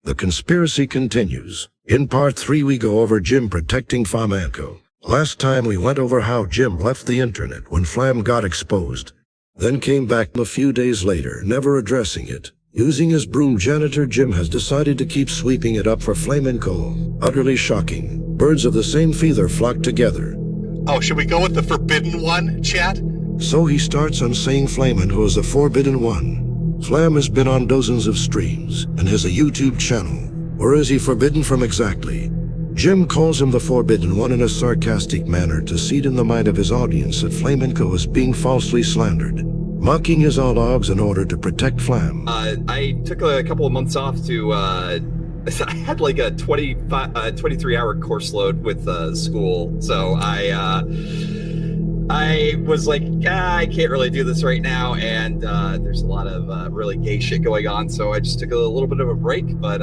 The conspiracy continues. In part 3 we go over Jim protecting Flamenco. Last time we went over how Jim left the internet when Flam got exposed. Then came back a few days later, never addressing it. Using his broom janitor, Jim has decided to keep sweeping it up for Flamenco. Utterly shocking. Birds of the same feather flock together. Oh, should we go with the forbidden one, chat? So he starts on saying Flamenco is the forbidden one. Flam has been on dozens of streams and has a YouTube channel. Where is he forbidden from exactly? Jim calls him the forbidden one in a sarcastic manner to seed in the mind of his audience that Flamenco is being falsely slandered, mocking his LnALWs in order to protect Flam. I took a couple of months off to, I had like a 23-hour course load with school, so I was like, I can't really do this right now, and there's a lot of really gay shit going on, so I just took a little bit of a break, but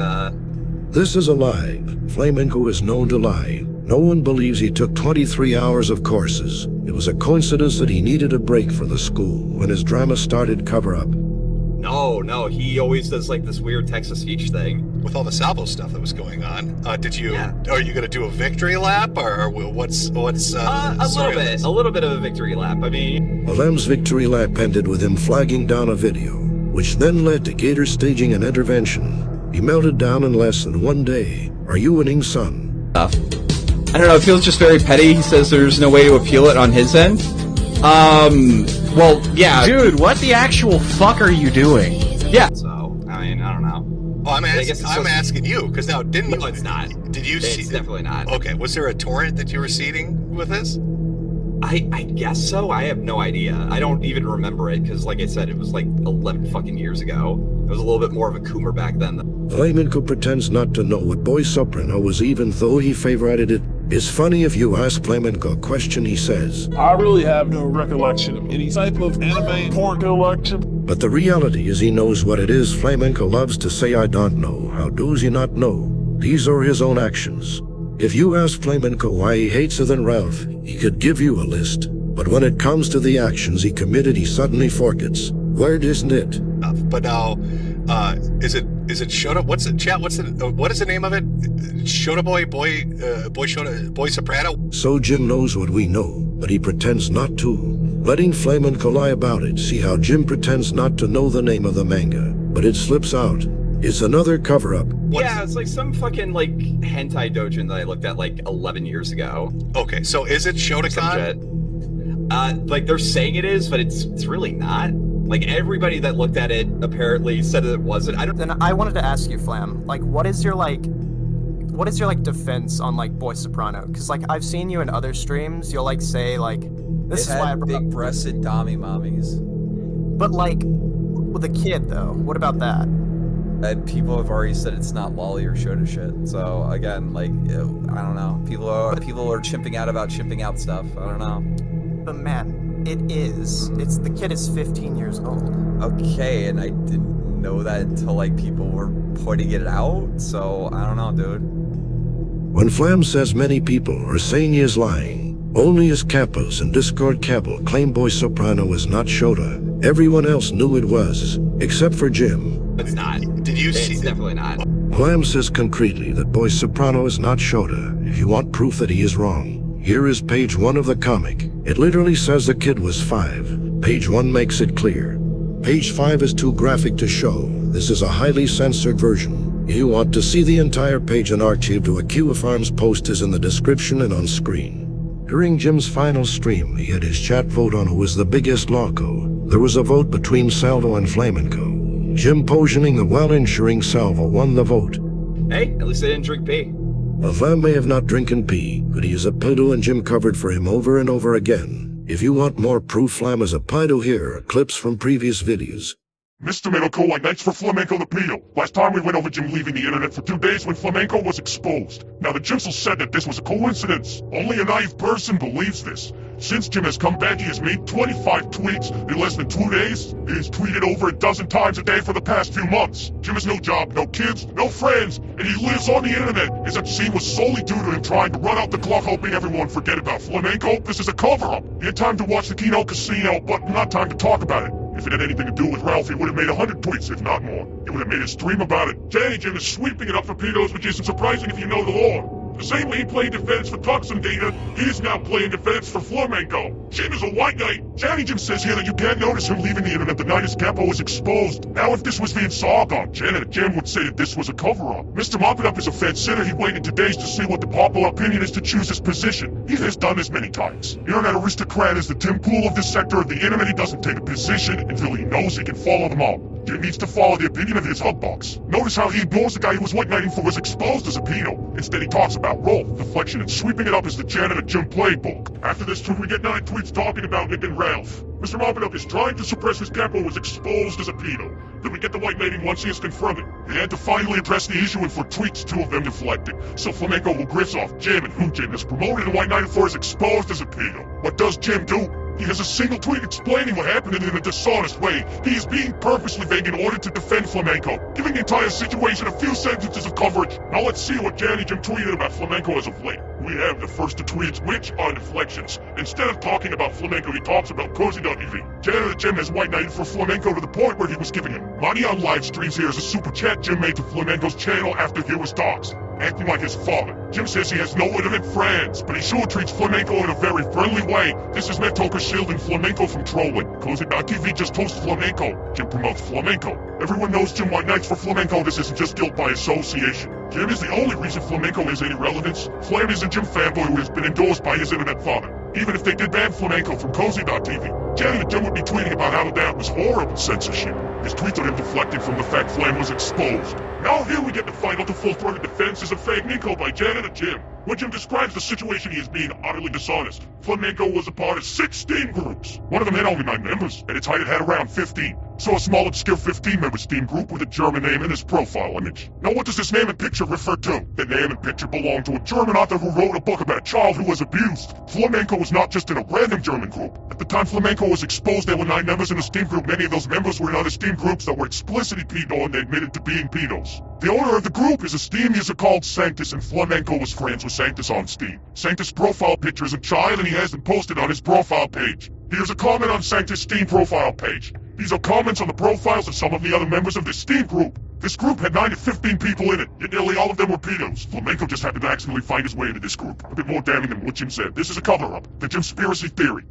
This is a lie. Flamenco is known to lie. No one believes he took 23 hours of courses. It was a coincidence that he needed a break for the school when his drama started cover-up. No, he always does like this weird text-to-speech thing. With all the Salvo stuff that was going on, Yeah. Are you going to do a victory lap, or what's a little bit of a victory lap. I mean, Flam's victory lap ended with him flagging down a video, which then led to Gator staging an intervention. He melted down in less than 1 day. Are you winning, son? I don't know, it feels just very petty. He says there's no way to appeal it on his end. Well, yeah. Dude, what the actual fuck are you doing? Yeah. so, I mean, I don't know. Well, I'm asking you, because now, didn't No, it's not. Did you see? It's definitely not. Okay, was there a torrent that you were seeding with this? I guess so. I have no idea. I don't even remember it, because like I said, it was like 11 fucking years ago. I was a little bit more of a coomer back then. Flamenco pretends not to know what Boy Soprano was, even though he favorited it. It's funny if you ask Flamenco a question, he says, I really have no recollection of any type of anime porn collection. but the reality is he knows what it is. Flamenco loves to say, I don't know. How does he not know? These are his own actions. If you ask Flamenco why he hates Southern Ralph, he could give you a list. But when it comes to the actions he committed, he suddenly forgets. Weird, isn't it? But now, is it Shota? What is the name of it? Shota Boy Soprano? So Jim knows what we know, but he pretends not to. Letting Flamenco lie about it. See how Jim pretends not to know the name of the manga, but it slips out. It's another cover-up. Yeah, it's like some fucking like hentai dojin that I looked at like 11 years ago. Okay, so is it Shotokan? Like they're saying it is, but it's really not. Like everybody that looked at it apparently said that it wasn't. Then I wanted to ask you, Flam, like what is your defense on like Boy Soprano? Because like I've seen you in other streams, you'll like say like this is why I brought big breasted dommy mommies. But like with a kid though, what about that? People have already said it's not lolly or shota shit. So again, like I don't know. People are chimping out about chimping out stuff. I don't know. But man, it is. The kid is 15 years old. Okay, and I didn't know that until like people were pointing it out. So I don't know, dude. When Flam says many people are saying he is lying, only his capos and Discord cabal claim Boy Soprano is not Shota. Everyone else knew it was, except for Jim. It's not. Did you see? It's definitely not. Flam says concretely that Boy Soprano is not Shota. If you want proof that he is wrong, here is page 1 of the comic. It literally says the kid was 5. Page 1 makes it clear. Page 5 is too graphic to show. This is a highly censored version. If you want to see the entire page, an archive.ph post is in the description and on screen. During Jim's final stream, he had his chat vote on who was the biggest loco. There was a vote between Salvo and Flamenco. Jim positioning the well-ensuring Salvo won the vote. Hey, at least I didn't drink pee. Well, Flam may have not drinking pee, but he is a pedo and Jim covered for him over and over again. If you want more proof Flam is a pedo, here are clips from previous videos. Mr. Metokur, thanks for Flamenco the appeal. Last time we went over Jim leaving the internet for 2 days when Flamenco was exposed. Now the Jimsel said that this was a coincidence. Only a naive person believes this. Since Jim has come back, he has made 25 tweets in less than 2 days. He has tweeted over a dozen times a day for the past few months. Jim has no job, no kids, no friends, and he lives on the internet. His scene was solely due to him trying to run out the clock, hoping everyone forget about Flamenco. This is a cover-up. He had time to watch the Kino Casino, but not time to talk about it. If it had anything to do with Ralph, he would have made 100 tweets, if not more. He would have made a stream about it. Jim is sweeping it up for pedos, which isn't surprising if you know the law. The same way he played defense for Toxin Data, he is now playing defense for Flamenco. Jim is a white knight. Jim says here that you can't notice him leaving the internet the night his capo was exposed. Now if this was being Sargon, Jim would say that this was a cover-up. Mr. Mop-It-Up is a fed sitter. He waited 2 days to see what the popular opinion is to choose his position. He has done this many times. Internet aristocrat is the Tim Pool of this sector of the internet. He doesn't take a position until he knows he can follow them all. Jim needs to follow the opinion of his hub box. Notice how he ignores the guy who was white knighting for was exposed as a pedo. Instead he talks about role, deflection, and sweeping it up as the Janet and Jim playbook. After this tweet we get 9 tweets talking about Nick and Ralph. Mr. Mop-It-Up is trying to suppress his capo was exposed as a pedo. Then we get the white knighting once he is confronted. They had to finally address the issue and for tweets 2 of them deflected. So Flamenco who grifts off Jim and who Jim is promoted and white knighted for is exposed as a pedo. What does Jim do? He has a single tweet explaining what happened in a dishonest way. He is being purposely vague in order to defend Flamenco, giving the entire situation a few sentences of coverage. Now let's see what Jim tweeted about Flamenco as of late. We have the first 2 tweets, which are deflections. Instead of talking about Flamenco, he talks about CcgFB. Jim has white knighted for Flamenco to the point where he was giving him money on live streams. Here is a super chat Jim made to Flamenco's channel after he was talks, acting like his father. Jim says he has no legitimate friends, but he sure treats Flamenco in a very friendly way. This is Metokur shielding Flamenco from trolling. CcgFB just hosts Flamenco. Jim promotes Flamenco. Everyone knows Jim white knights for Flamenco. This isn't just guilt by association. Jim is the only reason Flamenco has any relevance. Flam is a Jim fanboy who has been endorsed by his internet father. Even if they did ban Flamenco from CcgFB, Janet and Jim would be tweeting about how that was horrible censorship. His tweets are him deflecting from the fact Flam was exposed. Now here we get the final to full-throated defense as a fake Nico by Janet and Jim. When Jim describes the situation he is being utterly dishonest. Flamenco was a part of 16 groups. One of them had only 9 members, and its height had around 15. So a small obscure 15-member Steam group with a German name in his profile image. Now what does this name and picture refer to? The name and picture belong to a German author who wrote a book about a child who was abused. Flamenco was not just in a random German group. At the time Flamenco was exposed, there were 9 members in the Steam group. Many of those members were in other Steam groups that were explicitly pedo and they admitted to being pedos. The owner of the group is a Steam user called Sanctus, and Flamenco was friends with Sanctus on Steam. Sanctus' profile picture is a child and he has them posted on his profile page. Here's a comment on Sanctus' Steam profile page. These are comments on the profiles of some of the other members of this Steam group. This group had 9 to 15 people in it, yet nearly all of them were pedos. Flamenco just happened to accidentally find his way into this group. A bit more damning than what Jim said. This is a cover-up. The Jimspiracy theory.